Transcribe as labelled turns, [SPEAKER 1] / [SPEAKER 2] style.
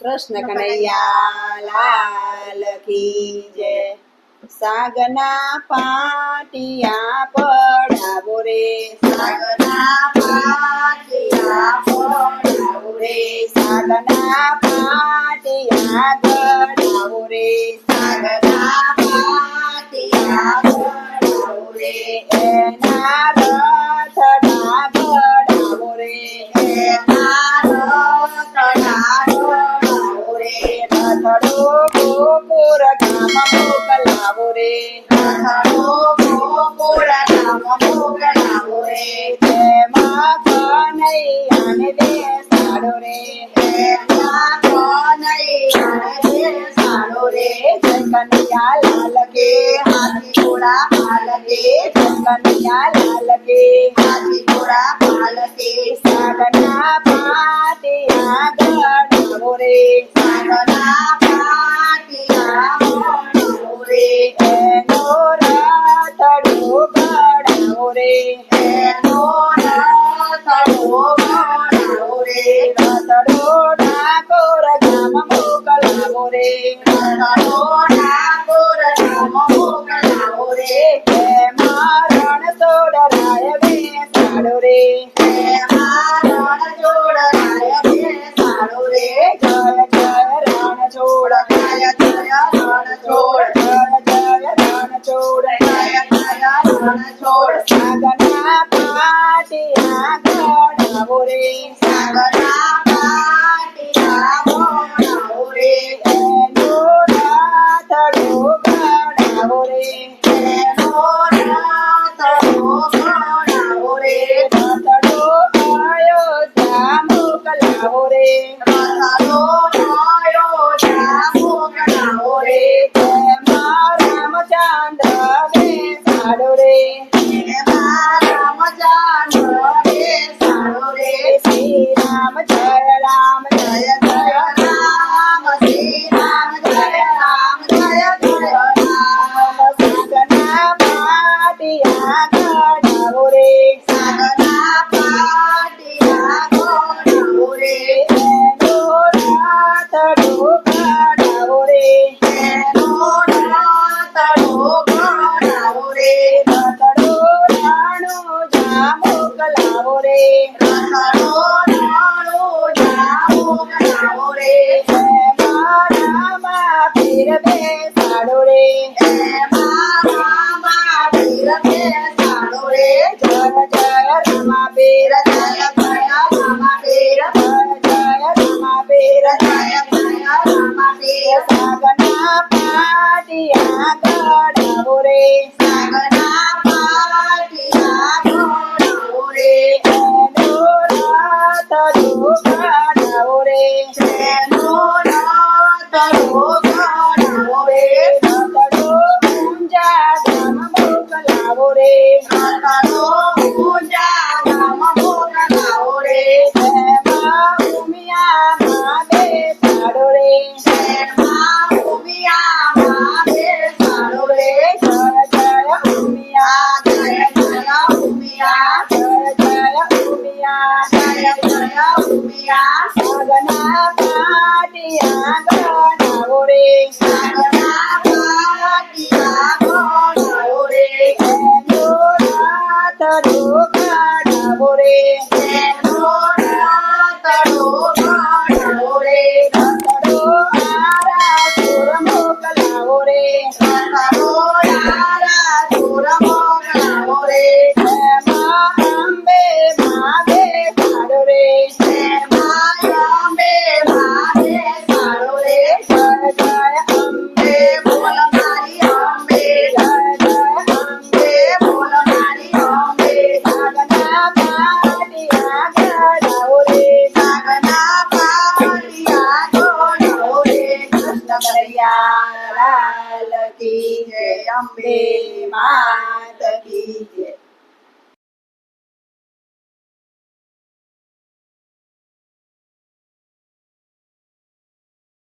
[SPEAKER 1] કૃષ્ણ કનૈયા લાલ કી જય। સાગના પાટિયા પડાવો રે,
[SPEAKER 2] સાગના પાટિયા પડાવો રે,
[SPEAKER 1] સાગના પાટિયા ગડાવો રે,
[SPEAKER 2] સાગના પાટિયા પડાવો રે,
[SPEAKER 1] એના રથડા ગડાવો રે,
[SPEAKER 2] એના રથડા ગડાવો રે,
[SPEAKER 1] રથડો ગોકુળ ગામ મોકલાવો રે,
[SPEAKER 2] રથડો ગોકુળ ગામ મોકલાવો રે,
[SPEAKER 1] તેમાં કનૈયાને બેસાડો રે,
[SPEAKER 2] એમાં કનૈયાને બેસાડો રે,
[SPEAKER 1] જય કનૈયા લાલ કે,
[SPEAKER 2] હાથી ઘોડા પાલકે,
[SPEAKER 1] જય કનૈયા લાલ કે,
[SPEAKER 2] હાથી ઘોડા પાલકે,
[SPEAKER 1] સાગના પાટિયા ગડાવો રે,
[SPEAKER 2] સાગના પાટિયા પડાવો રે,
[SPEAKER 1] એનો રથડો ગડાવો રે,
[SPEAKER 2] એનો રથડો ગડાવો રે,
[SPEAKER 1] રથડો ડાકોર ગામ મોકલાવો રે,
[SPEAKER 2] રથડો ડાકોર ગામ મોકલાવો રે,
[SPEAKER 1] એમાં રણછોડરાય બેસાડો રે,
[SPEAKER 2] એમાં રણછોડરાય બેસાડો રે,
[SPEAKER 1] જય જય રણછોડ,
[SPEAKER 2] જય જય રણછોડ,
[SPEAKER 1] જય જય રણછોડ,
[SPEAKER 2] જય જય રણછોડ,
[SPEAKER 1] સાગના પાટિયા ગડાવો રે,
[SPEAKER 2] સાગના પાટિયા પડાવો રે,
[SPEAKER 1] એનો રથડો ગડાવો રે,
[SPEAKER 2] એનો રથડો ગડાવો રે,
[SPEAKER 1] રથડો અયોધ્યા મોકલાવો રે,
[SPEAKER 2] રથડો અયોધ્યા મોકલાવો રે,
[SPEAKER 1] એમાં રામચંદ્ર બેસાડો રે,
[SPEAKER 2] એમાં રામચંદ્ર બેસાડો રે,
[SPEAKER 1] શ્રી રામ જય રામ
[SPEAKER 2] જય જય રામ, શ્રી રામ જય રામ, જય જય રામ,
[SPEAKER 1] સાગના પાટિયા ગડાવો રે,
[SPEAKER 2] સાગના પાટિયા પડાવો રે,
[SPEAKER 1] એનો રથડો ગડાવો રે,
[SPEAKER 2] એનો રથડો ગડાવો રે,
[SPEAKER 1] રથડો રણુજા મોકલાવો રે,
[SPEAKER 2] રથડો રણુજા મોકલાવો રે,
[SPEAKER 1] એમાં રામા પીર બેસાડો રે,
[SPEAKER 2] એમાં રામા પીર બેસાડો રે,
[SPEAKER 1] જય જય રમા પીર,
[SPEAKER 2] જય જય રામા પીર,
[SPEAKER 1] જય જય રમા પીર,
[SPEAKER 2] જય જય રામા પીર,
[SPEAKER 1] સાગના પાટિયા ગડાવો રે,
[SPEAKER 2] સાગના પાટિયા પડાવો રે,
[SPEAKER 1] એનો રથડો ગડાવો રે,
[SPEAKER 2] એનો રથડો ગડાવો રે,
[SPEAKER 1] રથડો ઊંઝા ગામ મોકલાવો રે,
[SPEAKER 2] રથડો ઊંઝા ગામ મોકલાવો રે,
[SPEAKER 1] એમાં ઉમિયામાં બેસાડો રે,
[SPEAKER 2] એમાં ઉમિયામાં બેસાડો રે,
[SPEAKER 1] જય જય ઉમિયા,
[SPEAKER 2] જય જય ઉમિયા,
[SPEAKER 1] જય જય ઉમિયા,
[SPEAKER 2] જય જય ઉમિયા,
[SPEAKER 1] સાગના પાટિયા ગડાવો રે,
[SPEAKER 2] સાગના પાટિયા પડાવો રે,
[SPEAKER 1] એનો રથડો ગડાવો રે,
[SPEAKER 2] એનો રથડો ગડાવો રે,
[SPEAKER 1] રથડો આરાસુર મોકલાવો રે,
[SPEAKER 2] રથડો આરાસુર મોકલાવો રે,
[SPEAKER 1] એમાં અંબે માં બેસાડો રે,
[SPEAKER 2] એમાં અંબે માં બેસાડો રે,
[SPEAKER 1] જય જય અંબે,
[SPEAKER 2] બોલ મારી અંબે,
[SPEAKER 1] જય જય અંબે,
[SPEAKER 2] બોલ મારી અંબે,
[SPEAKER 1] સાગના પાટિયા ગડાવો રે,
[SPEAKER 2] સાગના પાટિયા ગડાવો રે,
[SPEAKER 1] કૃષ્ણ કનૈયા લાલ કી જય, અંબે માત કી જય।